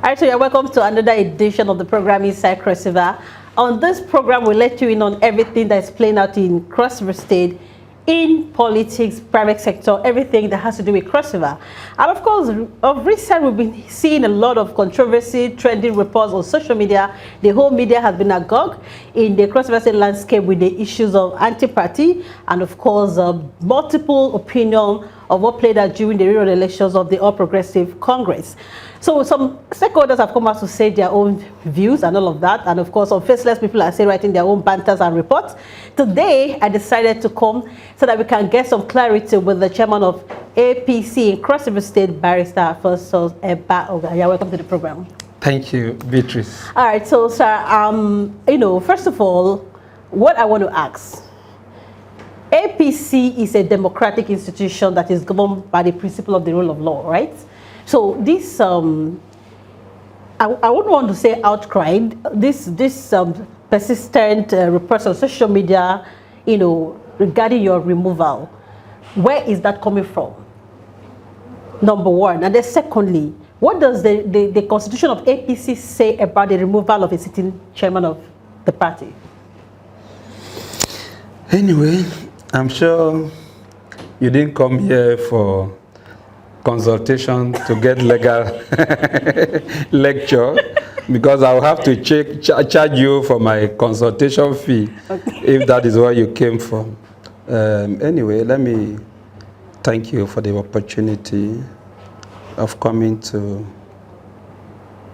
All right, so you're welcome to another edition of the program Inside Cross River. On this program, we'll let you in on everything that's playing out in Cross River State, in politics, private sector, everything that has to do with Cross River. And of course, of recent, we've been seeing a lot of controversy, trending reports on social media. The whole media has been agog in the Cross River State landscape with the issues of anti-party and of course, multiple opinion of what played out during the recent elections of the All Progressive Congress. So some stakeholders have come out to say their own views and all of that. And of course, some faceless people are saying writing their own banters and reports. Today, I decided to come so that we can get some clarity with the chairman of APC in Cross River State, Barrister Alphonsus Ogar. Yeah, welcome to the program. Thank you, Beatrice. All right, so sir, first of all, what I want to ask. APC is a democratic institution that is governed by the principle of the rule of law, right? So this, I wouldn't want to say outcry, this persistent reports on social media, regarding your removal, where is that coming from? Number one. And then secondly, what does the constitution of APC say about the removal of a sitting chairman of the party? Anyway, I'm sure you didn't come here for consultation to get legal lecture, because I'll have to charge you for my consultation fee, if that is where you came from. Anyway, let me thank you for the opportunity of coming to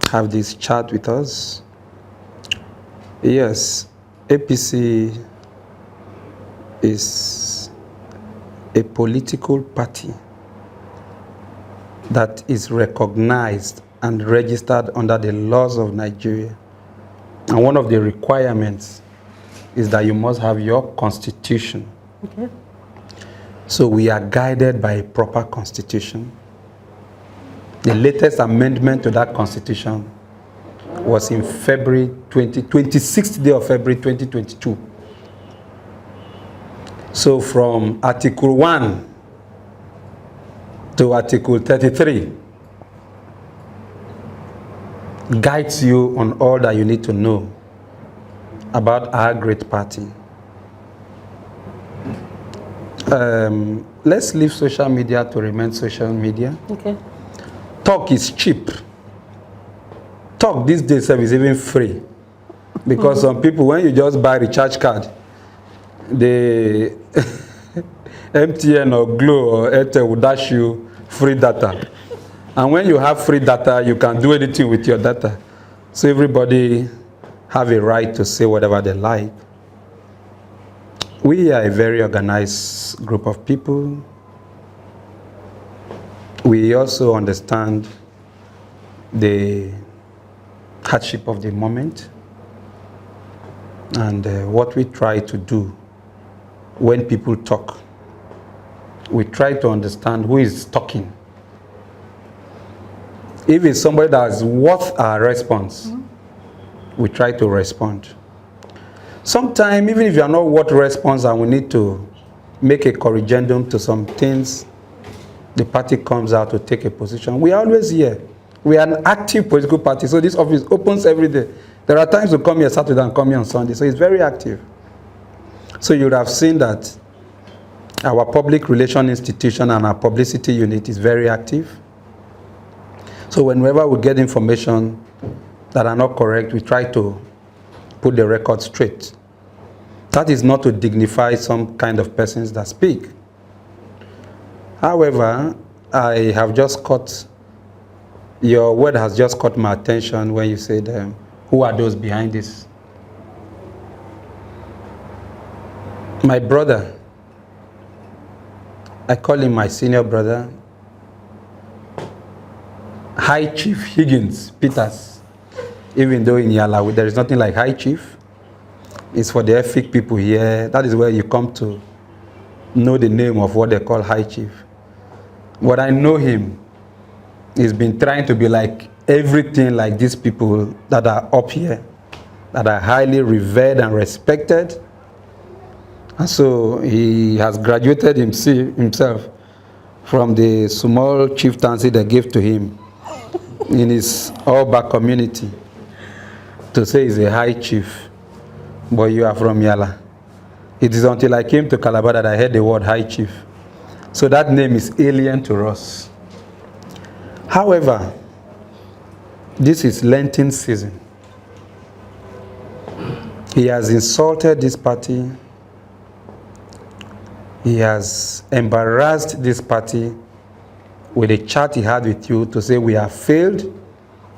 have this chat with us. Yes, APC is a political party that is recognized and registered under the laws of Nigeria. And one of the requirements is that you must have your constitution. Okay. So we are guided by a proper constitution. The latest amendment to that constitution was in February 26th day of February 2022. So from Article 1 to Article 33 guides you on all that you need to know about our great party. Let's leave social media to remain social media. Okay. Talk is cheap. Talk these days is even free. Because some people, when you just buy a recharge card, the MTN or Glo or Airtel will dash you free data. And when you have free data, you can do anything with your data. So everybody have a right to say whatever they like. We are a very organized group of people. We also understand the hardship of the moment and what we try to do when people talk. We try to understand who is talking. If it's somebody that is worth our response, we try to respond. Sometimes, even if you are not worth response and we need to make a corrigendum to some things, the party comes out to take a position. We are always here. We are an active political party, so this office opens every day. There are times we come here Saturday and come here on Sunday, so it's very active. So you would have seen that our public relation institution and our publicity unit is very active. So whenever we get information that are not correct, we try to put the record straight. That is not to dignify some kind of persons that speak. However, I have just caught, your word has just caught my attention when you said, who are those behind this? My brother, I call him my senior brother, High Chief Higgins Peters. Even though in Yalawi there is nothing like High Chief, it's for the ethnic people here. That is where you come to know the name of what they call High Chief. But I know him. He's been trying to be like everything like these people that are up here, that are highly revered and respected. And so he has graduated himself from the small chieftaincy they gave to him in his Ogar community to say he's a high chief, but you are from Yala. It is until I came to Calabar that I heard the word high chief. So that name is alien to us. However, this is Lenten season. He has insulted this party. He has embarrassed this party with a chat he had with you to say we have failed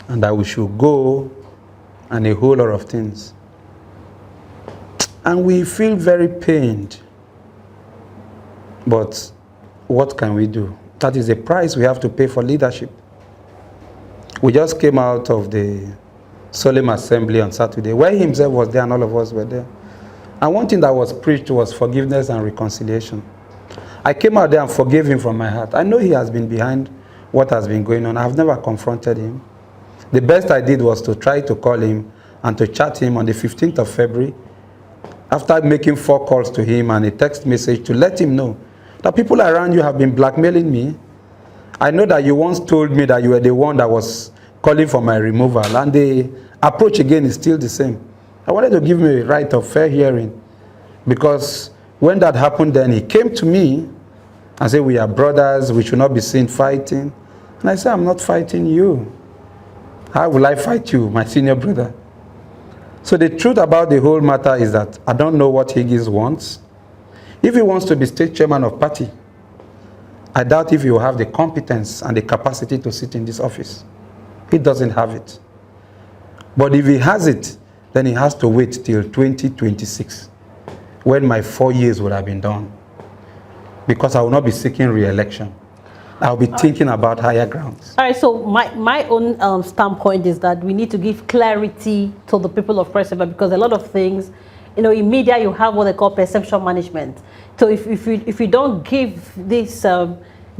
and that we should go and a whole lot of things. And we feel very pained. But what can we do? That is the price we have to pay for leadership. We just came out of the solemn assembly on Saturday, where he himself was there and all of us were there. And one thing that was preached was forgiveness and reconciliation. I came out there and forgave him from my heart. I know he has been behind what has been going on. I've never confronted him. The best I did was to try to call him and to chat him on the 15th of February, after making 4 calls to him and a text message to let him know that people around you have been blackmailing me. I know that you once told me that you were the one that was calling for my removal, and the approach again is still the same. I wanted to give him a right of fair hearing, because when that happened, then he came to me and said, we are brothers, we should not be seen fighting. And I said, I'm not fighting you. How will I fight you, my senior brother? So the truth about the whole matter is that I don't know what Higgins wants. If he wants to be state chairman of party, I doubt if he will have the competence and the capacity to sit in this office. He doesn't have it. But if he has it, then he has to wait till 2026, when my 4 years would have been done. Because I will not be seeking re-election. I'll be thinking about higher grounds. All right, so my own standpoint is that we need to give clarity to the people of Cross River, because a lot of things, you know, in media you have what they call perception management. So if you don't give this,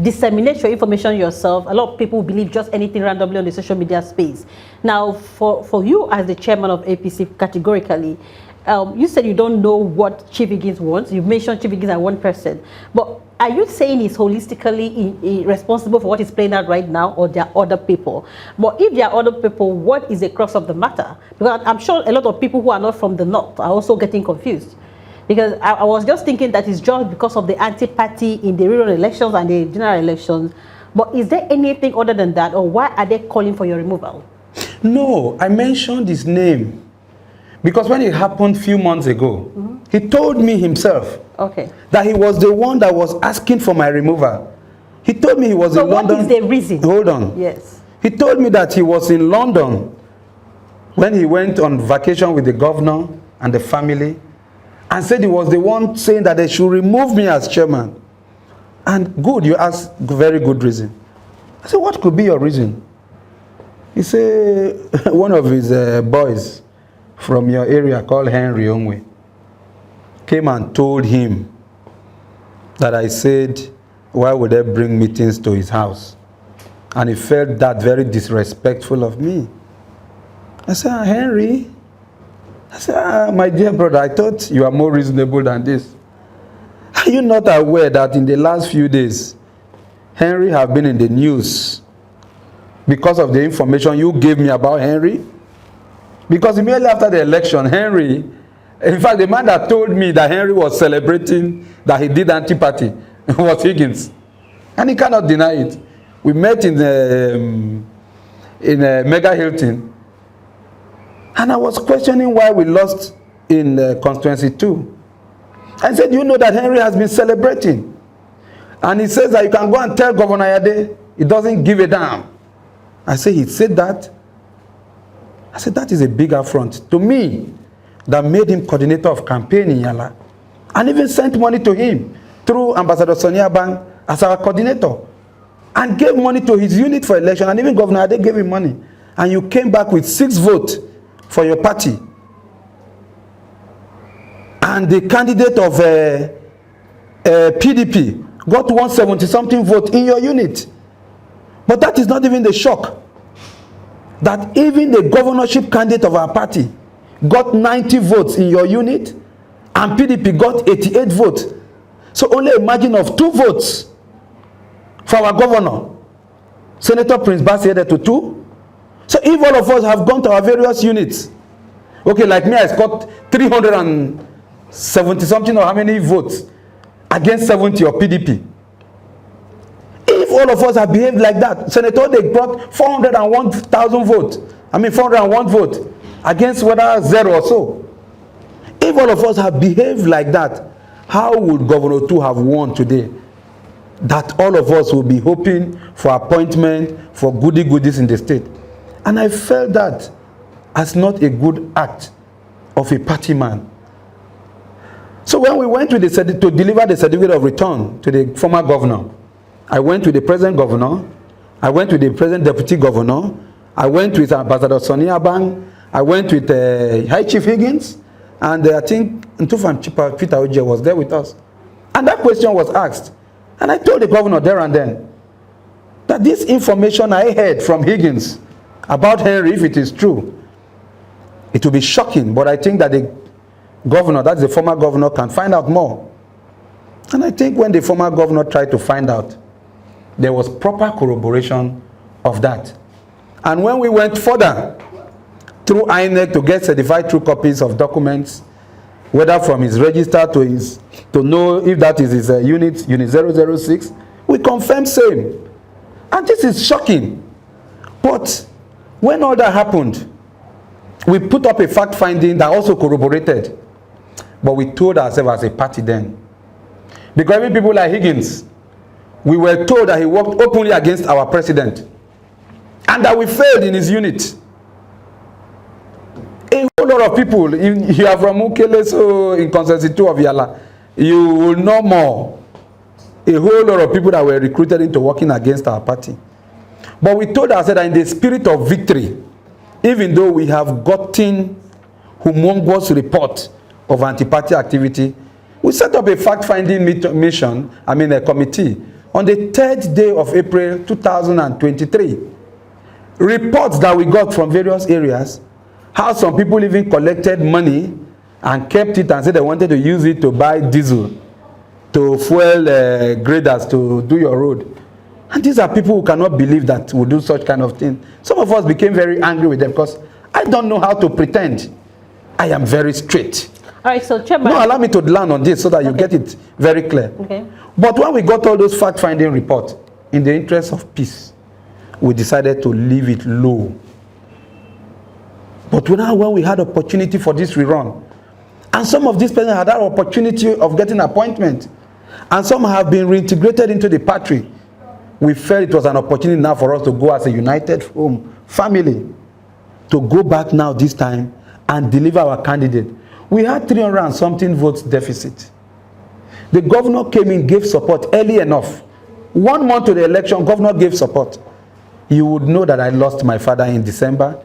disseminate your information yourself, a lot of people believe just anything randomly on the social media space. Now, for you as the chairman of APC, categorically, you said you don't know what Chief Higgins wants. You mentioned Chief Higgins as one person. But are you saying he's holistically responsible for what is playing out right now, or there are other people? But if there are other people, what is the crux of the matter? Because I'm sure a lot of people who are not from the north are also getting confused. Because I was just thinking that it's just because of the anti-party in the rural elections and the general elections. But is there anything other than that, or why are they calling for your removal? No, I mentioned his name because when it happened a few months ago, he told me himself that he was the one that was asking for my removal. He told me he was in London. So what is the reason? Hold on. Yes. He told me that he was in London when he went on vacation with the governor and the family, and said he was the one saying that they should remove me as chairman. And good, you asked very good reason. I said, what could be your reason? He said, one of his boys from your area called Henry Onwe came and told him that I said, why would they bring meetings to his house? And he felt that very disrespectful of me. I said, Henry, I said, my dear brother, I thought you are more reasonable than this. Are you not aware that in the last few days, Henry have been in the news because of the information you gave me about Henry? Because immediately after the election, Henry, in fact, the man that told me that Henry was celebrating that he did anti-party was Higgins. And he cannot deny it. We met in Mega Hilton. And I was questioning why we lost in constituency 2. I said, you know that Henry has been celebrating. And he says that you can go and tell Governor Yade, he doesn't give a damn. I said, he said that. I said, that is a big affront to me that made him coordinator of campaign in Yala. And even sent money to him through Ambassador Sonia Bang as our coordinator. And gave money to his unit for election. And even Governor Yade gave him money. And you came back with 6 votes for your party. And the candidate of PDP got 170-something vote in your unit. But that is not even the shock. That even the governorship candidate of our party got 90 votes in your unit, and PDP got 88 votes. So only a margin of 2 votes for our governor. Senator Prince Bass headed to 2, So if all of us have gone to our various units, okay, like me, I scored 370 something or how many votes against 70 of PDP. If all of us have behaved like that, Senator, they brought 401,000 votes. 401 votes against whether 0 or so. If all of us have behaved like that, how would Governor 2 have won today? That all of us will be hoping for appointment, for goodies in the state. And I felt that as not a good act of a party man. So when we went to deliver the certificate of return to the former governor, I went to the present governor, I went to the present deputy governor, I went with Ambassador Sonia Bang, I went with High Chief Higgins, and I think Ntufan Peter Oje was there with us. And that question was asked. And I told the governor there and then that this information I heard from Higgins about Henry, if it is true, it will be shocking. But I think that the governor, that's the former governor, can find out more. And I think when the former governor tried to find out, there was proper corroboration of that. And when we went further through INEC to get certified true copies of documents, whether from his register to know if that is his unit 006, we confirmed same. And this is shocking. But when all that happened, we put up a fact finding that also corroborated. But we told ourselves as a party then, because even people like Higgins, we were told that he worked openly against our president and that we failed in his unit. A whole lot of people, if you are from Ukele, so in Consensus 2 of Yala, you will know more. A whole lot of people that were recruited into working against our party. But we told ourselves that in the spirit of victory, even though we have gotten humongous report of anti-party activity, we set up a fact-finding mission, a committee, on the 3rd day of April 2023. Reports that we got from various areas, how some people even collected money and kept it and said they wanted to use it to buy diesel, to fuel graders to do your road. And these are people who cannot believe that we do such kind of thing. Some of us became very angry with them because I don't know how to pretend. I am very straight. All right, so Chairman. No, allow me to land on this so that you get it very clear. Okay. But when we got all those fact-finding reports, in the interest of peace, we decided to leave it low. But now when we had opportunity for this rerun, and some of these persons had that opportunity of getting appointment, and some have been reintegrated into the party, we felt it was an opportunity now for us to go as a united home family, to go back now this time and deliver our candidate. We had 300 and something votes deficit. The governor came in, gave support early enough. 1 month to the election, governor gave support. You would know that I lost my father in December.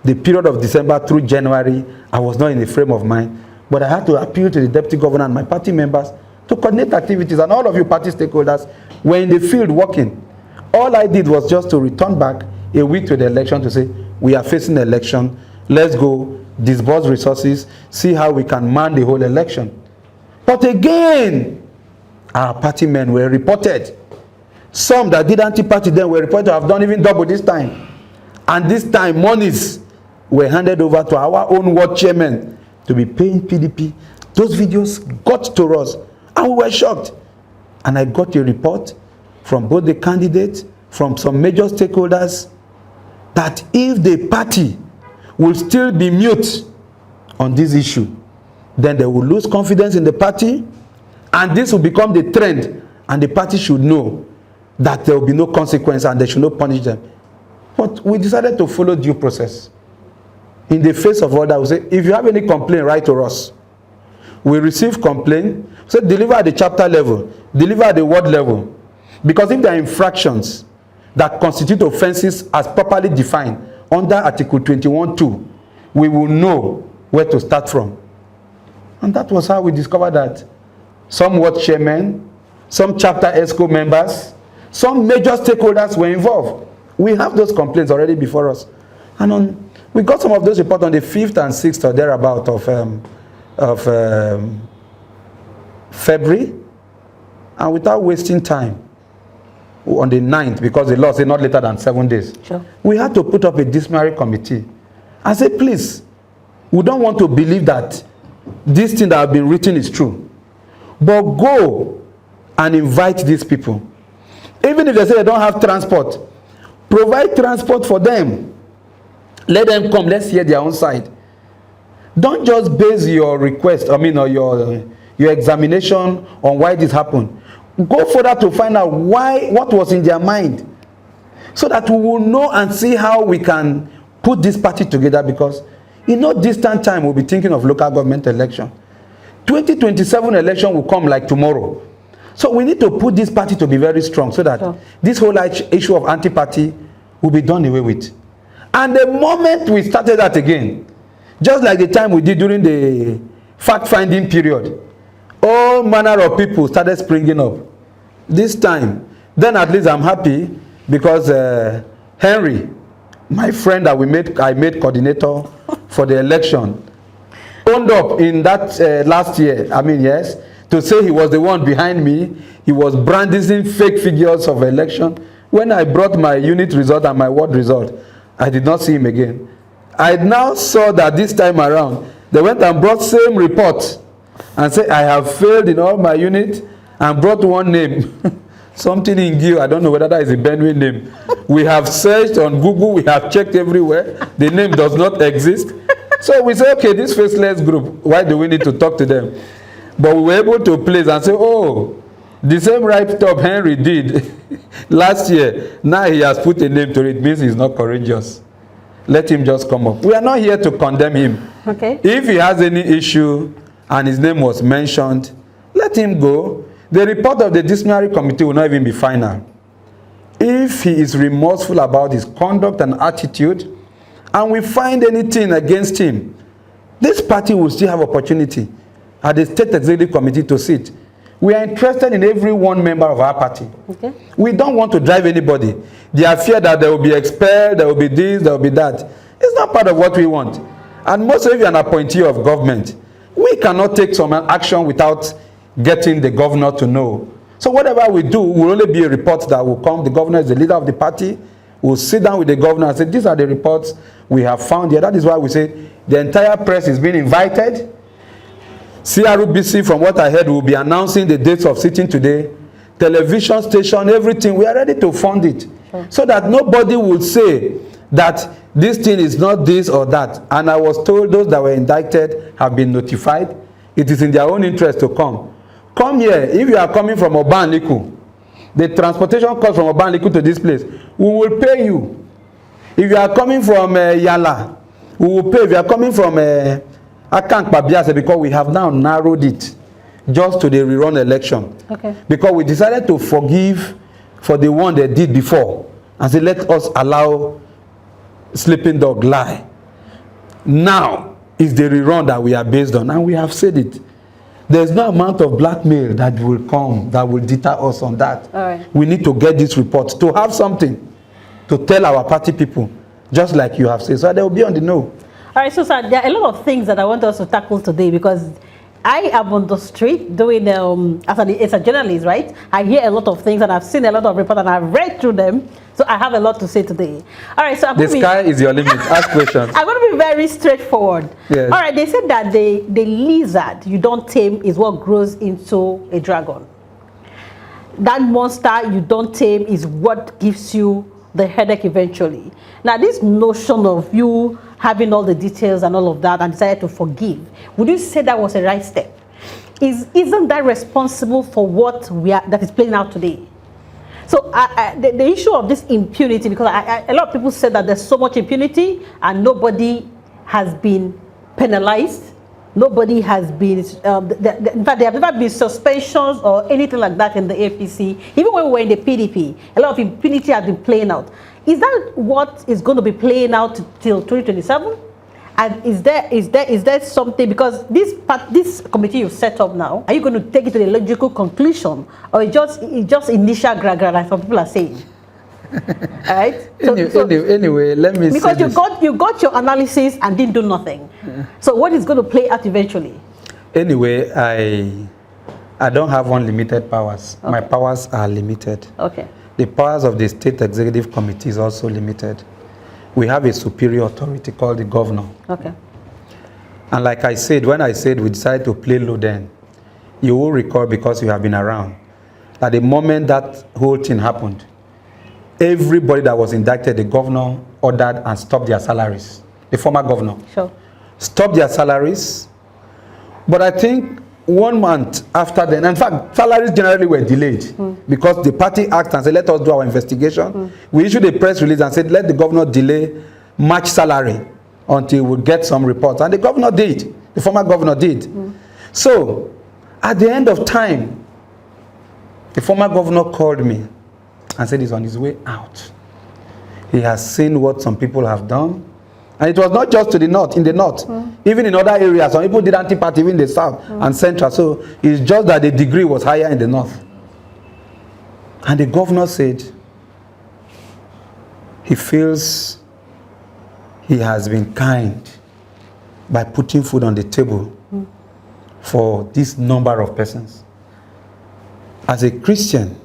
The period of December through January, I was not in the frame of mind. But I had to appeal to the deputy governor and my party members to coordinate activities. And all of you party stakeholders were in the field working. All I did was just to return back a week to the election to say, we are facing the election. Let's go disburse resources, see how we can man the whole election. But again, our party men were reported. Some that did anti-party then were reported to have done even double this time. And this time, monies were handed over to our own ward chairman to be paying PDP. Those videos got to us, and we were shocked. And I got a report from both the candidates, from some major stakeholders, that if the party will still be mute on this issue, then they will lose confidence in the party, and this will become the trend, and the party should know that there will be no consequence and they should not punish them. But we decided to follow due process. In the face of all that, we say, if you have any complaint, write to us. We receive complaint, so deliver at the chapter level, deliver at the ward level. Because if there are infractions that constitute offenses as properly defined under Article 21(2), we will know where to start from. And that was how we discovered that some ward chairmen, some chapter ESCO members, some major stakeholders were involved. We have those complaints already before us. And we got some of those reports on the 5th and 6th or thereabout of February. And without wasting time, on the 9th, because the law said not later than 7 days. Sure. We had to put up a disciplinary committee and say, please, we don't want to believe that this thing that has been written is true. But go and invite these people. Even if they say they don't have transport, provide transport for them. Let them come, let's hear their own side. Don't just base your request, or your examination on why this happened. Go further to find out what was in their mind, so that we will know and see how we can put this party together, because in no distant time we'll be thinking of local government election. 2027 election will come like tomorrow. So we need to put this party to be very strong, so that this whole issue of anti-party will be done away with. And the moment we started that again, just like the time we did during the fact-finding period, all manner of people started springing up. This time, then at least I'm happy, because Henry, my friend that I made coordinator for the election, owned up in that last year, yes, to say he was the one behind me. He was brandishing fake figures of election. When I brought my unit result and my ward result, I did not see him again. I now saw that this time around, they went and brought same report and said, I have failed in all my unit, and brought one name. Something in Gil, I don't know whether that is a Benue name. We have searched on Google, we have checked everywhere. The name does not exist. So we say, okay, this faceless group, why do we need to talk to them? But we were able to place and say, oh, the same write-up Henry did last year, now he has put a name to it, means he's not courageous. Let him just come up. We are not here to condemn him. Okay. If he has any issue and his name was mentioned, let him go. The report of the disciplinary committee will not even be final. If he is remorseful about his conduct and attitude, and we find anything against him, this party will still have opportunity at the State Executive Committee to sit. We are interested in every one member of our party. Okay. We don't want to drive anybody. They are fear that they will be expelled, there will be this, there will be that. It's not part of what we want. And most of you are an appointee of government. We cannot take some action without getting the governor to know. So whatever we do will only be a report that will come. The governor is the leader of the party. We'll sit down with the governor and say, these are the reports we have found here. That is why we say the entire press is being invited. CRBC, from what I heard, will be announcing the dates of sitting today. Television station, everything. We are ready to fund it. Sure. So that nobody will say that this thing is not this or that. And I was told those that were indicted have been notified. It is in their own interest to come. Come here. If you are coming from Obanliku, the transportation cost from Obanliku to this place, we will pay you. If you are coming from Yala, we will pay. If you are coming from Akank Pabiase, because we have now narrowed it just to the rerun election. Okay. Because we decided to forgive for the one they did before and say, let us allow sleeping dog lie. Now is the rerun that we are based on, and we have said it. There's no amount of blackmail that will come that will deter us on that. All right. We need to get this report to have something to tell our party people, just like you have said, so they will be on the know. All right, so sir, there are a lot of things that I want us to tackle today, because I am on the street doing, as a journalist, right? I hear a lot of things, and I've seen a lot of reports, and I've read through them, so I have a lot to say today. All right, so the sky is your limit. Ask questions. I'm going to be very straightforward. Yes. All right, they said that the lizard you don't tame is what grows into a dragon. That monster you don't tame is what gives you the headache eventually. Now, this notion of you having all the details and all of that and decided to forgive, would you say that was a right step? Isn't that responsible for what that is playing out today? So the issue of this impunity, because a lot of people said that there's so much impunity and nobody has been penalized. Nobody has been, in fact, there have never been suspensions or anything like that in the APC. Even when we were in the PDP, a lot of impunity has been playing out. Is that what is going to be playing out till 2027? And is there something, because this committee you've set up now, are you going to take it to the logical conclusion, or it's just initial gra-gra, like some people are saying? All right. Anyway, let me. Because you got your analysis and didn't do nothing. So what is going to play out eventually? Anyway, I don't have unlimited powers. Okay. My powers are limited. Okay. the powers of the state executive committee is also limited. We have a superior authority called the governor. Okay. And like I said, when I said we decided to play low then, you will recall, because you have been around, at the moment that whole thing happened, everybody that was indicted, the governor ordered and stopped their salaries. The former governor. Sure. Stopped their salaries. But I think 1 month after then, in fact, salaries generally were delayed because the party asked and said, let us do our investigation. We issued a press release and said, let the governor delay March salary until we get some reports. And the governor did. The former governor did. So, at the end of time, the former governor called me and said he's on his way out. He has seen what some people have done. And it was not just to the north, in the north. Even in other areas, some people did anti-party even in the south and central. So it's just that the degree was higher in the north. And the governor said he feels he has been kind by putting food on the table for this number of persons. As a Christian,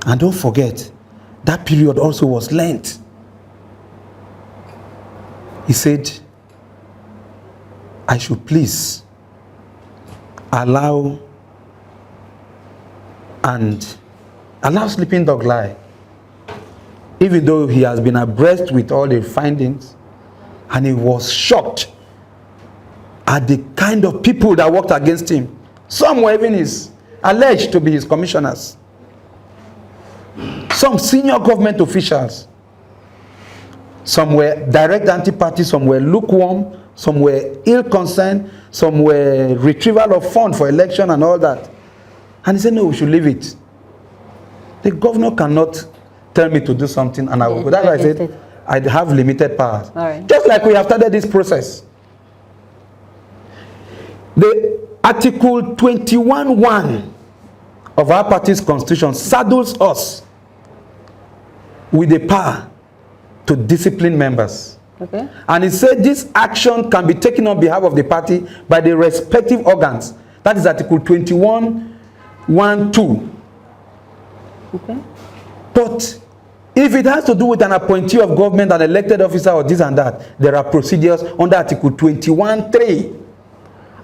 and don't forget, that period also was Lent. He said, I should please allow sleeping dog lie, even though he has been abreast with all the findings, and he was shocked at the kind of people that worked against him. Some were even alleged to be his commissioners. Some senior government officials. Some were direct anti-party, some were lukewarm, some were ill-concerned, some were retrieval of funds for election and all that. And he said, no, we should leave it. The governor cannot tell me to do something and I will go. That's why I said, I have limited powers. Right. Just like we have started this process. The Article 21(1) of our party's constitution saddles us with the power to discipline members. Okay. And it said this action can be taken on behalf of the party by the respective organs. That is Article 21(1)(2). Okay. But if it has to do with an appointee of government, an elected officer, or this and that, there are procedures under Article 21(3).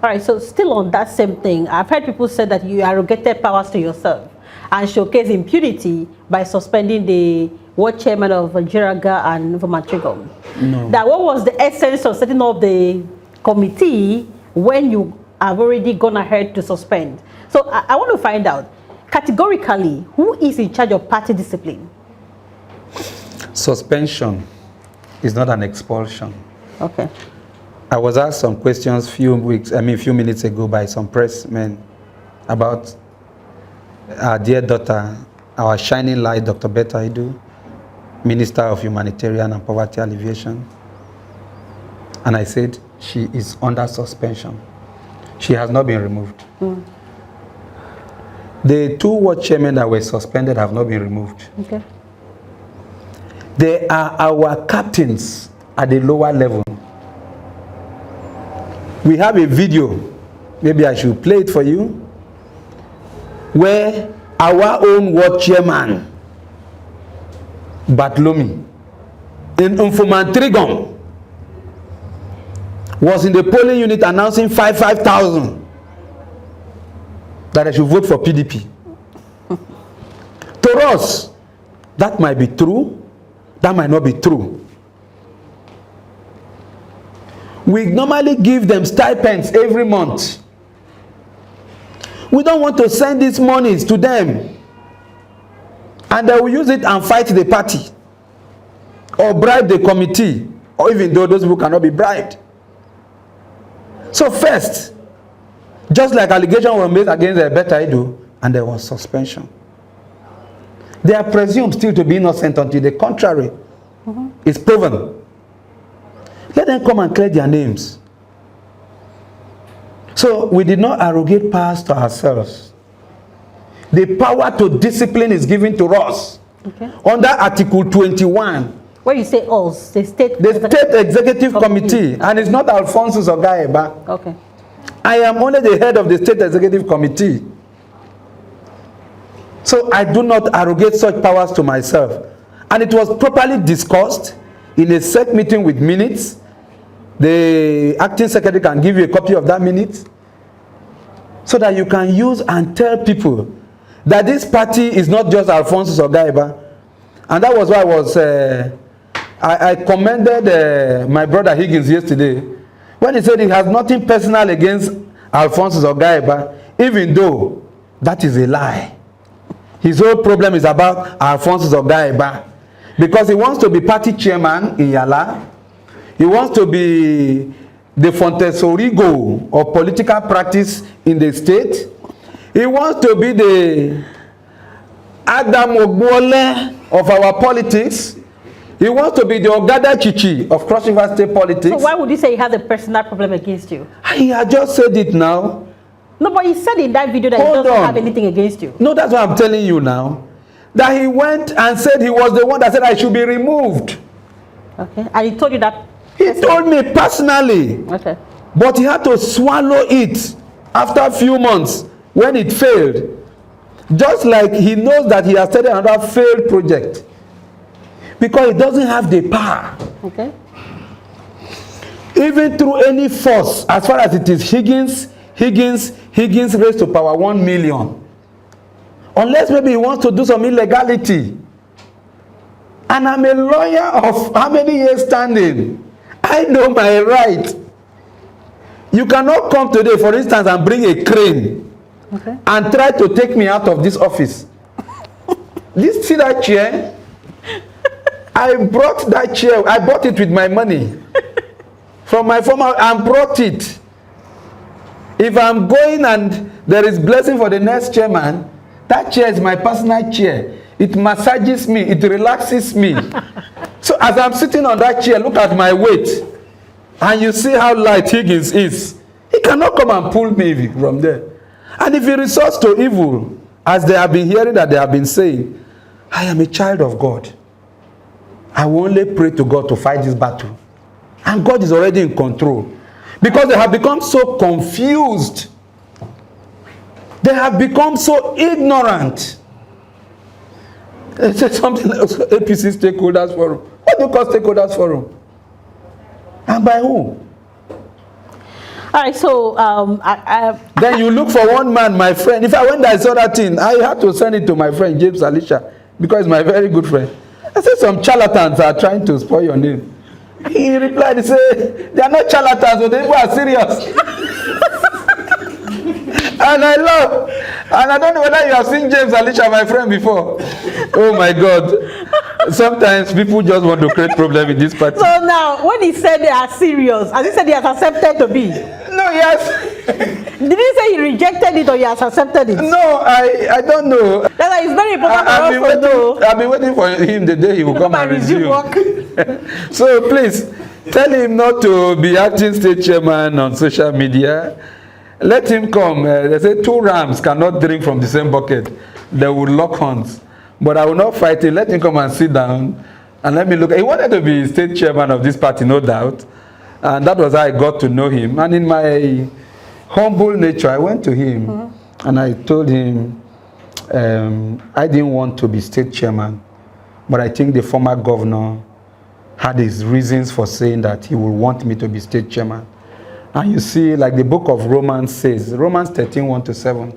All right, so still on that same thing, I've heard people say that you arrogated powers to yourself and showcase impunity by suspending the World Chairman of Jiraga and Vomatrigom. No. That what was the essence of setting up the committee when you have already gone ahead to suspend? So I want to find out, categorically, who is in charge of party discipline? Suspension is not an expulsion. Okay. I was asked some questions few minutes ago by some pressmen about our dear daughter, our shining light, Dr. Betta Idu, Minister of Humanitarian and Poverty Alleviation. And I said, she is under suspension. She has not been removed. The 2 ward chairmen that were suspended have not been removed. Okay. They are our captains at the lower level. We have a video, maybe I should play it for you, where our own ward chairman, Bartholomew, in Mfumantrigom, was in the polling unit announcing 5,000 that I should vote for PDP. To us, that might be true, that might not be true. We normally give them stipends every month. We don't want to send these monies to them and they will use it and fight the party or bribe the committee, or even though those people cannot be bribed. So first, just like allegations were made against the Betta Idu, and there was suspension. They are presumed still to be innocent until the contrary is proven. Let them come and clear their names. So we did not arrogate powers to ourselves. The power to discipline is given to us under Article 21. When you say us, the state executive committee, and it's not Alphonsus Ogar. Okay. I am only the head of the state executive committee. So I do not arrogate such powers to myself. And it was properly discussed in a SEC meeting with minutes. The acting secretary can give you a copy of that minute so that you can use and tell people that this party is not just Alphonsus or Ogar. And that was why I commended my brother Higgins yesterday when he said he has nothing personal against Alphonsus or Ogar, even though that is a lie. His whole problem is about Alphonsus Ogar because he wants to be party chairman in Yala. He wants to be the Fontesorigo of political practice in the state. He wants to be the Adam Ogbole of our politics. He wants to be the Ogada Chichi of Cross River State politics. So why would you say he has a personal problem against you? I just said it now. No, but he said in that video that he doesn't have anything against you. No, that's what I'm telling you now. That he went and said he was the one that said I should be removed. Okay, and he told you that? He told me personally. Okay. But he had to swallow it after a few months when it failed. Just like he knows that he has started another failed project. Because he doesn't have the power. Okay. Even through any force, as far as it is Higgins raised to power 1 million. Unless maybe he wants to do some illegality. And I'm a lawyer of how many years standing? I know my right. You cannot come today, for instance, and bring a crane and try to take me out of this office. See that chair? I brought that chair. I bought it with my money. From my former, and brought it. If I'm going and there is blessing for the next chairman, that chair is my personal chair. It massages me. It relaxes me. So as I'm sitting on that chair, look at my weight. And you see how light Higgins is. He cannot come and pull me from there. And if he resorts to evil, as they have been hearing that they have been saying, I am a child of God. I will only pray to God to fight this battle. And God is already in control. Because they have become so confused. They have become so ignorant. They said something like APC Stakeholders Forum. What do you call Stakeholders Forum? And by who? All right, so then you look for one man, my friend. If I went there, I saw that thing, I had to send it to my friend James Alicia because he's my very good friend. I said some charlatans are trying to spoil your name. He replied, he said, they are not charlatans, but they are serious. And I love, and I don't know whether you have seen James Alicia, my friend, before. Oh my God. Sometimes people just want to create problem in this party. So now, when he said they are serious, as he said he has accepted to be. No, yes. Did he say he rejected it or he has accepted it? No, I don't know. That's why it's very important for us to know. I've been waiting for him the day he will come and resume work. So please, tell him not to be acting state chairman on social media. Let him come. They say 2 rams cannot drink from the same bucket. They will lock horns. But I will not fight him. Let him come and sit down and let me look. He wanted to be state chairman of this party, no doubt. And that was how I got to know him. And in my humble nature, I went to him and I told him I didn't want to be state chairman. But I think the former governor had his reasons for saying that he would want me to be state chairman. And you see, like the book of Romans says, Romans 13:1-7,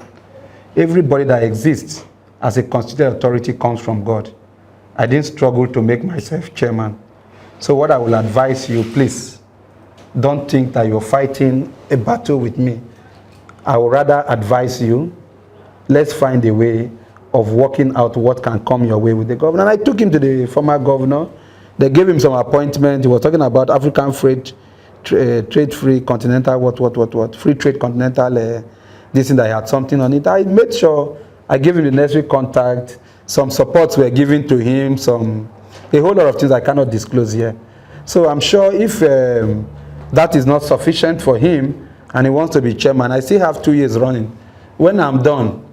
everybody that exists as a constituted authority comes from God. I didn't struggle to make myself chairman. So what I will advise you, please, don't think that you're fighting a battle with me. I would rather advise you, let's find a way of working out what can come your way with the governor. And I took him to the former governor. They gave him some appointment. He was talking about African freight, trade-free continental, free trade continental, this thing that he had something on it. I made sure I gave him the necessary contact. Some supports were given to him, a whole lot of things I cannot disclose here. So I'm sure if that is not sufficient for him and he wants to be chairman, I still have 2 years running. When I'm done,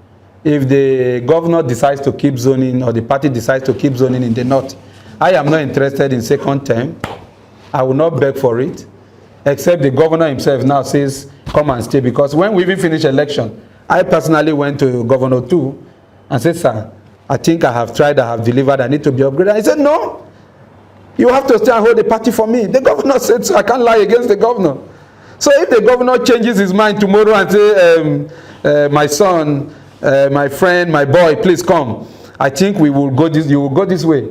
if the governor decides to keep zoning or the party decides to keep zoning in the north, I am not interested in second term. I will not beg for it, except the governor himself now says, come and stay. Because when we even finished election, I personally went to Governor 2 and said, sir, I think I have tried, I have delivered, I need to be upgraded. And he said, no, you have to stay and hold the party for me. The governor said so. I can't lie against the governor. So if the governor changes his mind tomorrow and say, my son, my friend, my boy, please come, I think we will go this, you will go this way.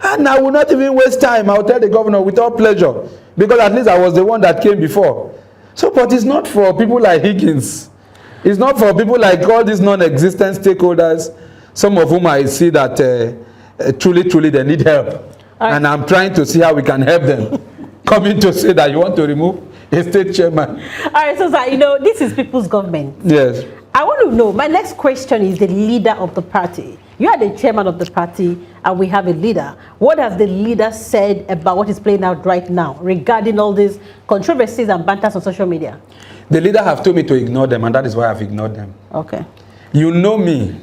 And I will not even waste time. I will tell the governor with all pleasure, because at least I was the one that came before. So, but it's not for people like Higgins. It's not for people like all these non-existent stakeholders, some of whom I see that truly they need help. Right. And I'm trying to see how we can help them. Coming to say that you want to remove a state chairman. All right, so sir, this is people's government. Yes. I want to know, my next question is the leader of the party. You are the chairman of the party and we have a leader. What has the leader said about what is playing out right now regarding all these controversies and banters on social media? The leader have told me to ignore them, and that is why I've ignored them. Okay. You know me.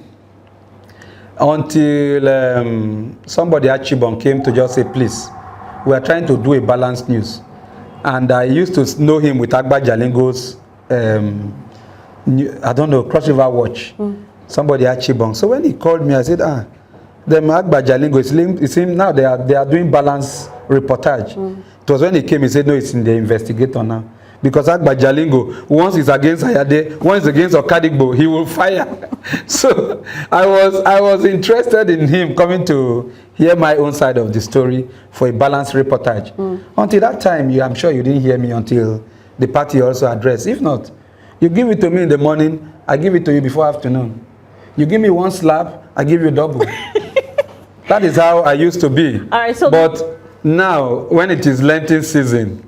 Until somebody at Chibon came to just say, please, we are trying to do a balanced news. And I used to know him with Agba Jalingo's, I don't know, Cross River Watch. Somebody at Chibon. So when he called me, I said, them Agba Jalingo, it's him now, they are doing balanced reportage. It was when he came, he said, no, it's in the investigator now. Because Agba Jalingo, once he's against Ayade, once against Okadigbo, he will fire. So I was interested in him coming to hear my own side of the story for a balanced reportage. Until that time, I'm sure you didn't hear me until the party also addressed. If not, you give it to me in the morning, I give it to you before afternoon. You give me one slap, I give you double. That is how I used to be. All right, so but now, when it is Lenten season,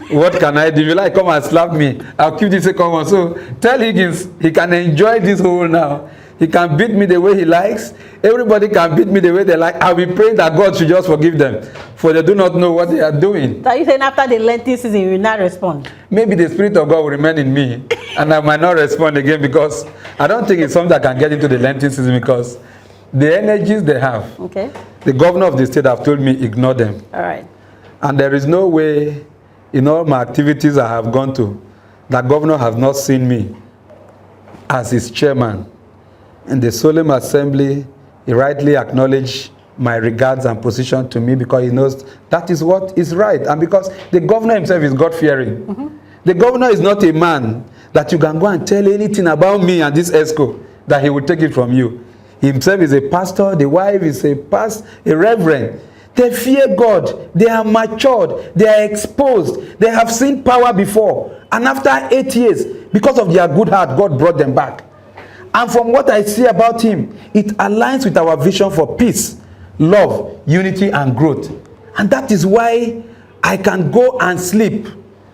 what can I do? If you like, come and slap me. I'll keep this second one. So tell Higgins he can enjoy this whole now. He can beat me the way he likes. Everybody can beat me the way they like. I'll be praying that God should just forgive them, for they do not know what they are doing. So you saying after the Lenten season, you will not respond? Maybe the Spirit of God will remain in me, and I might not respond again, because I don't think it's something that can get into the Lenten season, because the energies they have. Okay. The governor of the state have told me ignore them. All right. And there is no way in all my activities I have gone to, the governor has not seen me as his chairman. In the solemn assembly, he rightly acknowledged my regards and position to me, because he knows that is what is right. And because the governor himself is God-fearing. The governor is not a man that you can go and tell anything about me and this ESCO that he will take it from you. He himself is a pastor, the wife is a reverend. They fear God, they are matured, they are exposed, they have seen power before. And after 8 years, because of their good heart, God brought them back. And from what I see about him, it aligns with our vision for peace, love, unity, and growth. And that is why I can go and sleep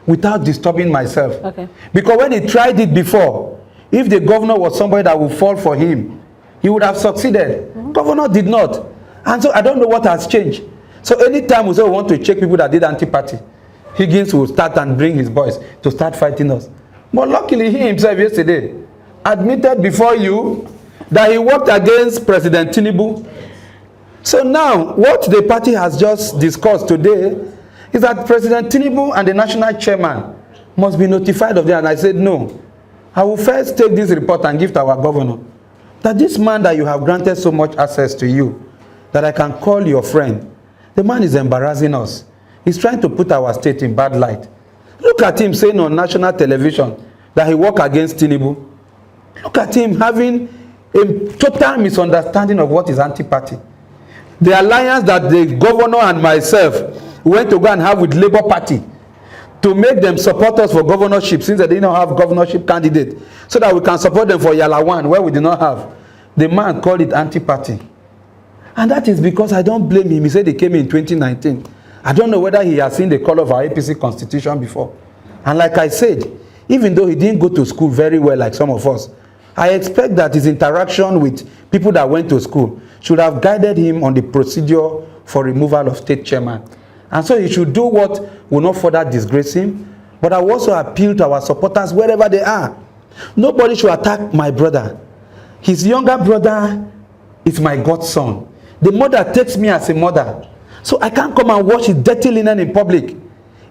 without disturbing myself. Okay. Because when he tried it before, if the governor was somebody that would fall for him, he would have succeeded. Governor did not. And so I don't know what has changed. So anytime we say we want to check people that did anti-party, Higgins will start and bring his boys to start fighting us. But luckily he himself yesterday admitted before you that he worked against President Tinubu. So now what the party has just discussed today is that President Tinubu and the national chairman must be notified of that. And I said no. I will first take this report and give to our governor that this man that you have granted so much access to you, that I can call your friend, the man is embarrassing us. He's trying to put our state in bad light. Look at him saying on national television that he worked against Tinubu. Look at him having a total misunderstanding of what is anti-party. The alliance that the governor and myself went to go and have with Labour Party to make them support us for governorship, since they did not have governorship candidate, so that we can support them for Yalawan, where we did not have. The man called it anti-party. And that is because I don't blame him. He said he came in 2019. I don't know whether he has seen the color of our APC constitution before. And like I said, even though he didn't go to school very well like some of us, I expect that his interaction with people that went to school should have guided him on the procedure for removal of state chairman. And so he should do what will not further disgrace him. But I will also appeal to our supporters wherever they are. Nobody should attack my brother. His younger brother is my godson. The mother takes me as a mother. So I can't come and wash his dirty linen in public.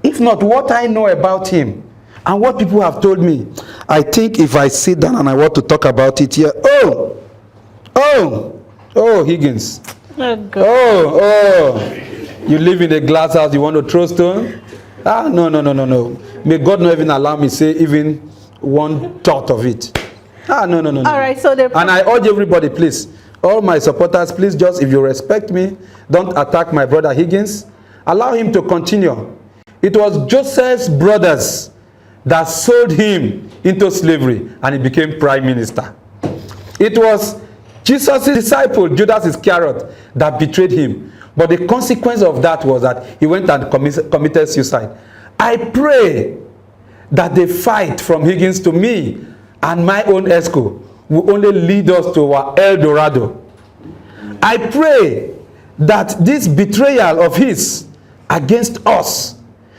If not, what I know about him and what people have told me, I think if I sit down and I want to talk about it here, Oh, Higgins. Oh, God. Oh, you live in a glass house, you want to throw stone? Ah, no. May God not even allow me say even one thought of it. Ah, no. All right, so and I urge everybody, please, all my supporters, please just, if you respect me, don't attack my brother Higgins. Allow him to continue. It was Joseph's brothers that sold him into slavery and he became prime minister. It was Jesus' disciple, Judas Iscariot, that betrayed him. But the consequence of that was that he went and committed suicide. I pray that the fight from Higgins to me and my own ESCO will only lead us to our El Dorado. I pray that this betrayal of his against us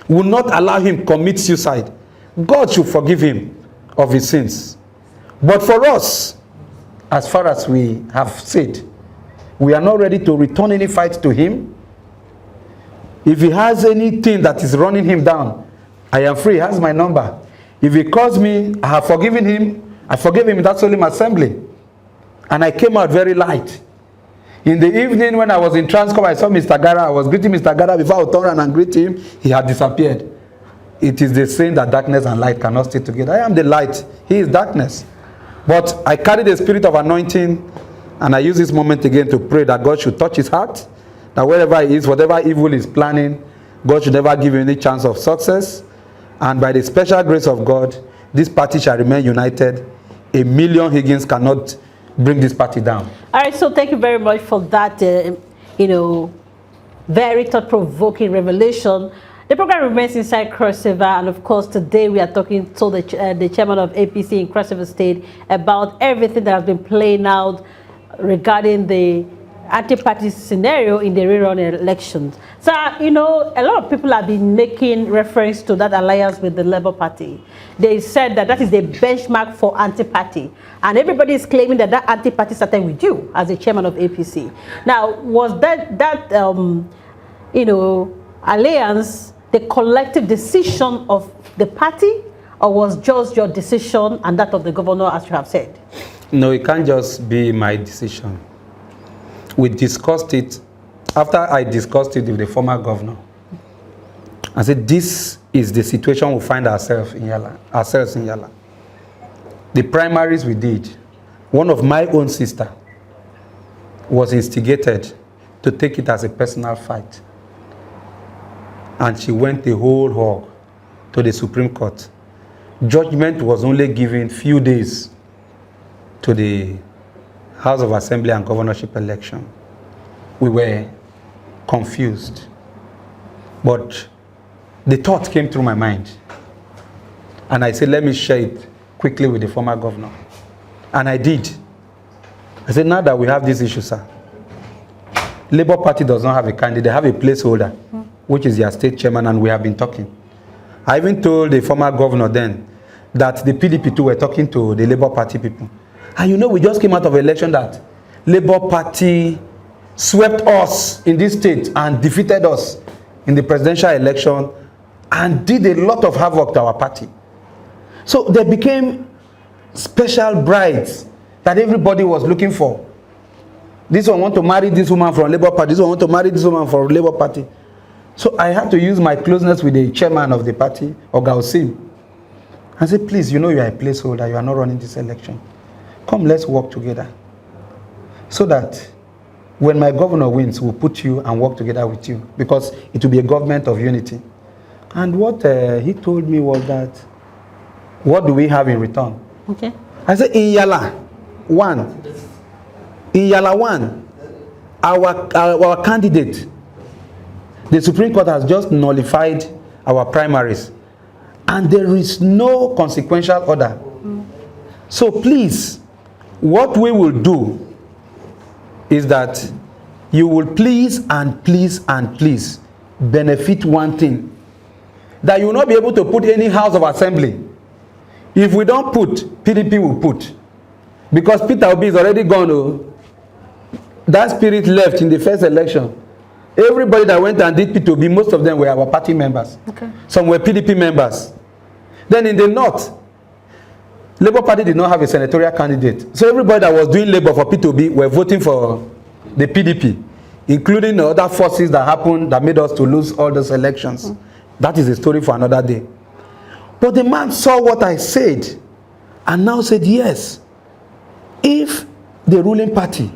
will not allow him commit suicide. God should forgive him of his sins. But for us, as far as we have said, we are not ready to return any fight to him. If he has anything that is running him down, I am free. He has my number. If he calls me, I have forgiven him. I forgave him in that solemn assembly. And I came out very light. In the evening when I was in Transcorp, I saw Mr. Gara. I was greeting Mr. Gara. Before I would turn around and greet him, he had disappeared. It is the saying that darkness and light cannot stay together. I am the light. He is darkness. But I carry the spirit of anointing, and I use this moment again to pray that God should touch his heart, that wherever he is, whatever evil is planning, God should never give him any chance of success. And by the special grace of God, this party shall remain united. 1 million Higgins cannot bring this party down. All right, so thank you very much for that, very thought-provoking revelation. The program remains inside Cross River, and of course today we are talking to the chairman of APC in Cross River State about everything that has been playing out regarding the anti-party scenario in the rerun elections. So, a lot of people have been making reference to that alliance with the Labour Party. They said that that is the benchmark for anti-party, and everybody is claiming that that anti-party started with you as the chairman of APC. Now, was that alliance the collective decision of the party, or was just your decision and that of the governor, as you have said? No, it can't just be my decision. We discussed it. After I discussed it with the former governor, I said, this is the situation we find ourselves in Yala. The primaries we did, one of my own sister was instigated to take it as a personal fight. And she went the whole hog to the Supreme Court. Judgment was only given few days to the House of Assembly and governorship election. We were confused. But the thought came through my mind. And I said, let me share it quickly with the former governor. And I did. I said, now that we have this issue, sir, Labour Party does not have a candidate. They have a placeholder, which is their state chairman, and we have been talking. I even told the former governor then that the PDP too were talking to the Labour Party people. And we just came out of an election that Labour Party swept us in this state and defeated us in the presidential election and did a lot of havoc to our party. So there became special brides that everybody was looking for. This one want to marry this woman from Labour Party. This one want to marry this woman from Labour Party. So I had to use my closeness with the chairman of the party, Ogar. I said, please, you are a placeholder. You are not running this election. Come, let's work together. So that when my governor wins, we'll put you and work together with you. Because it will be a government of unity. And what he told me was that, what do we have in return? Okay. I said, in Yala 1, our candidate, the Supreme Court has just nullified our primaries. And there is no consequential order. So please, what we will do is that you will please benefit one thing. That you will not be able to put any House of Assembly. If we don't put, PDP will put. Because Peter Obi is already gone. Oh. That spirit left in the first election. Everybody that went and did P2B, most of them were our party members. Okay. Some were PDP members. Then in the north, Labour Party did not have a senatorial candidate. So everybody that was doing Labour for P2B were voting for the PDP, including the other forces that happened that made us to lose all those elections. That is a story for another day. But the man saw what I said and now said, yes, if the ruling party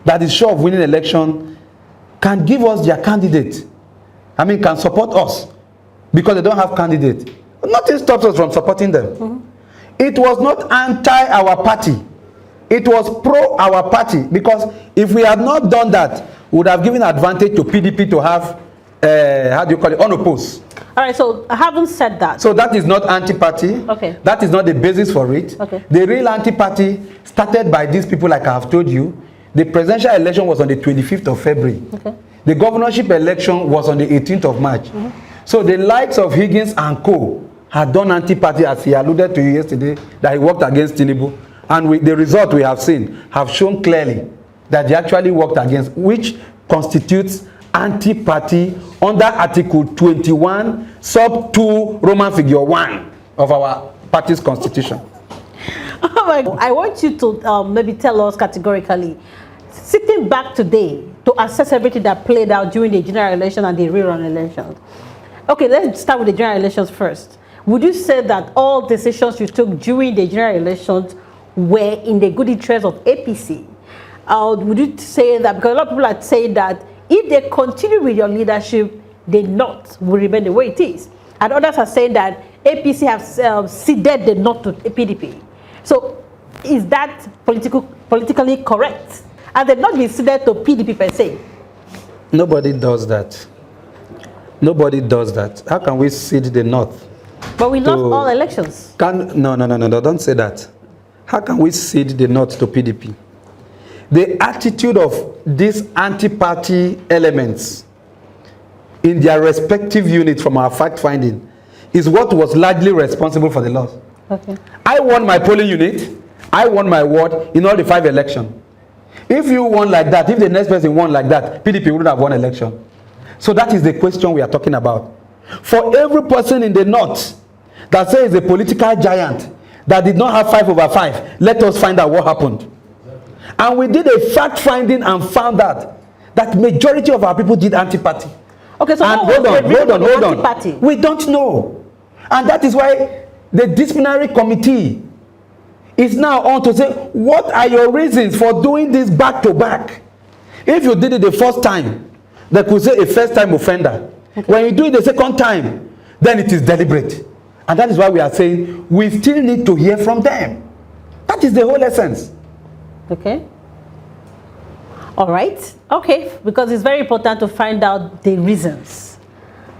that is sure of winning election can give us their candidate, can support us because they don't have candidate, nothing stops us from supporting them. It was not anti our party. It was pro our party, because if we had not done that, we would have given advantage to PDP to have, unopposed. All right, so I haven't said that. So that is not anti-party. Okay. That is not the basis for it. Okay. The real anti-party started by these people, like I have told you. The presidential election was on the 25th of February. Okay. The governorship election was on the 18th of March. So the likes of Higgins and co had done anti-party, as he alluded to you yesterday, that he worked against Tinubu. And the result we have seen have shown clearly that they actually worked against, which constitutes anti-party under Article 21, sub 2, Roman figure 1 of our party's constitution. Oh my God. I want you to maybe tell us categorically, sitting back today to assess everything that played out during the general election and the rerun elections. Okay, let's start with the general elections first. Would you say that all decisions you took during the general elections were in the good interest of APC? Would you say that, because a lot of people are saying that if they continue with your leadership, the North will remain the way it is. And others are saying that APC have ceded the North to PDP. So is that politically correct? And they've not been ceded to PDP per se? Nobody does that. Nobody does that. How can we cede the North? But we lost all elections. No, don't say that. How can we cede the North to PDP? The attitude of these anti-party elements in their respective units from our fact-finding is what was largely responsible for the loss. Okay. I won my polling unit, I won my ward in all the 5 elections. If you won like that, if the next person won like that, PDP wouldn't have won election. So that is the question we are talking about. For every person in the North that says is a political giant that did not have 5/5, let us find out what happened. And we did a fact finding and found out that majority of our people did anti-party. Okay, so and hold on. We don't know. And that is why the disciplinary committee is now on to say, what are your reasons for doing this back to back? If you did it the first time, they could say a first time offender. Okay. When you do it the second time, then it is deliberate. And that is why we are saying we still need to hear from them. That is the whole essence. Okay. All right. Okay. Because it's very important to find out the reasons.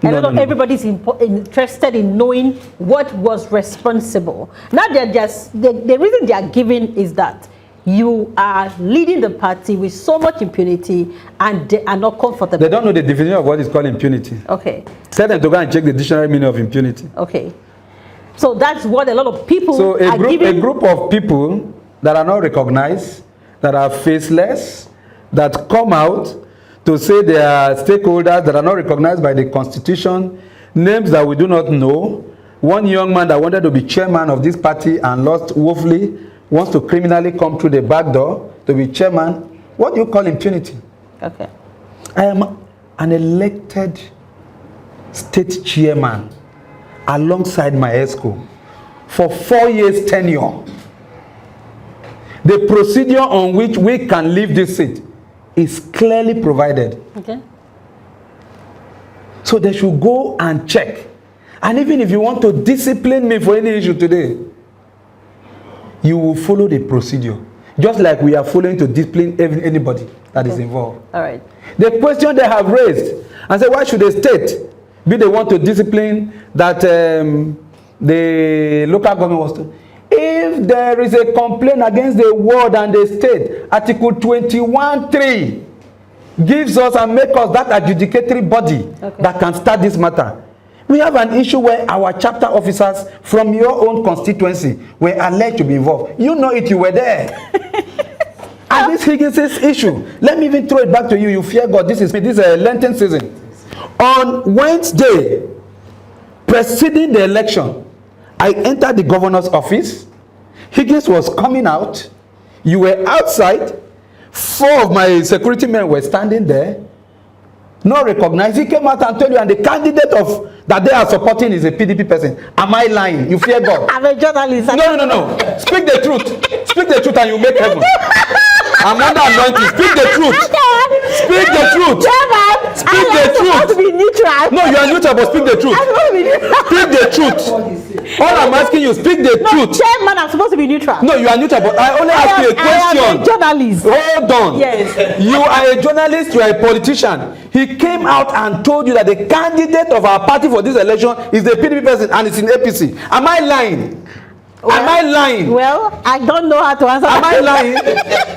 And everybody's interested in knowing what was responsible. Now, the reason they are giving is that you are leading the party with so much impunity and they are not comfortable. They don't know the definition of what is called impunity. Okay. Tell them to go and check the dictionary meaning of impunity. Okay. So that's what a lot of people are giving. A group of people that are not recognized, that are faceless, that come out to say they are stakeholders that are not recognized by the Constitution, names that we do not know. One young man that wanted to be chairman of this party and lost woefully wants to criminally come through the back door to be chairman. What do you call impunity? Okay. I am an elected state chairman alongside my ESCO for 4 years tenure. The procedure on which we can leave this seat is clearly provided. Okay. So they should go and check. And even if you want to discipline me for any issue today, you will follow the procedure. Just like we are following to discipline anybody that is involved. All right. The question they have raised, and say, why should the state be the one to discipline that the local government was to? If there is a complaint against the ward and the state, Article 21(3) gives us and makes us that adjudicatory body that can start this matter. We have an issue where our chapter officers from your own constituency were alleged to be involved. You know it, you were there. And this Higgins issue, let me even throw it back to you. You fear God. This is a Lenten season. On Wednesday, preceding the election, I entered the governor's office. Higgins was coming out. You were outside. 4 of my security men were standing there. Not recognized. He came out and told you, and the candidate of that they are supporting is a PDP person. Am I lying? You fear God? I'm a journalist. No. Speak the truth. Speak the truth and you make heaven. I'm under anointing. Speak the truth. Speak the truth. Speak the truth. To be neutral. No, you are neutral, but speak the truth. Speak the truth. All I'm asking you, speak the truth. Chairman, I'm supposed to be neutral. No, you are neutral, but I only ask you a question. I am a journalist. Hold on. Yes. You are a journalist, you are a politician. He came out and told you that the candidate of our party for this election is the PDP person and it's in APC. Am I lying? Am I lying? Well, I don't know how to answer. Am I lying?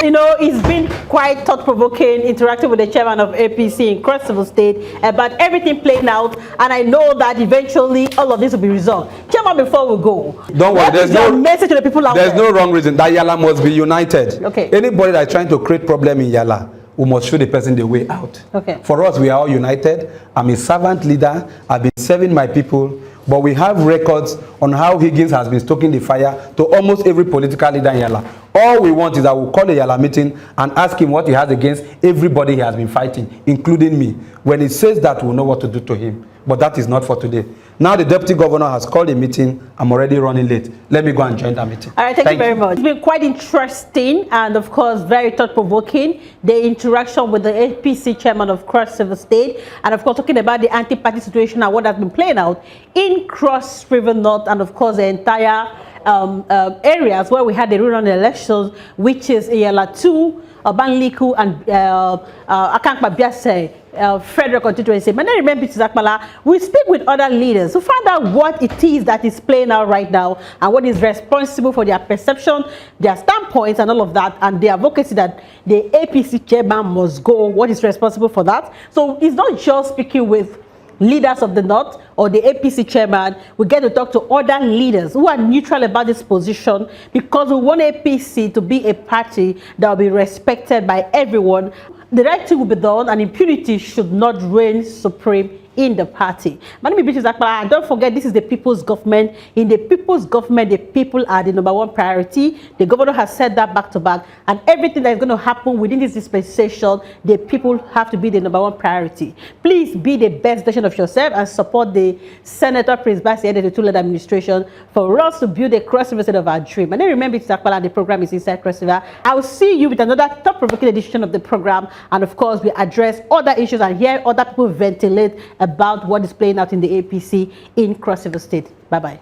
You know, it's been quite thought-provoking interacting with the chairman of APC in Cross River State about everything playing out, and I know that eventually all of this will be resolved. Chairman, before we go, don't worry. There's no message to the people out there. There's no wrong reason that Yala must be united. Okay. Anybody that's trying to create problem in Yala, we must show the person the way out. Okay. For us, we are all united. I'm a servant leader. I've been serving my people. But we have records on how Higgins has been stoking the fire to almost every political leader in Yala. All we want is that we'll call a Yala meeting and ask him what he has against everybody he has been fighting, including me. When he says that, we'll know what to do to him. But that is not for today. Now the deputy governor has called a meeting. I'm already running late. Let me go and join that meeting. All right, thank you very much. It's been quite interesting and, of course, very thought-provoking, the interaction with the APC chairman of Cross River State, and, of course, talking about the anti-party situation and what has been playing out in Cross River North and, of course, the entire areas where we had the rural elections, which is Yala 2, Banliku, and Akankpa Biase. Federal constituency. But then remember, we speak with other leaders to find out what it is that is playing out right now and what is responsible for their perception, their standpoints, and all of that, and the advocacy that the APC chairman must go. What is responsible for that? So it's not just speaking with leaders of the North or the APC chairman. We get to talk to other leaders who are neutral about this position, because we want APC to be a party that will be respected by everyone. The right thing will be done, and impunity should not reign supreme in the party. My name is Akbala, and don't forget, this is the people's government. In the people's government, the people are the #1 priority. The governor has said that back to back, and everything that is going to happen within this dispensation, the people have to be the #1 priority. Please be the best version of yourself and support the Senator Prince Bassey and the two-led administration for us to build a Cross River state of our dream. And then remember, it's Akbala, and the program is Inside Cross River. I will see you with another thought-provoking edition of the program, and of course, we address other issues and hear other people ventilate about what is playing out in the APC in Cross River State. Bye-bye.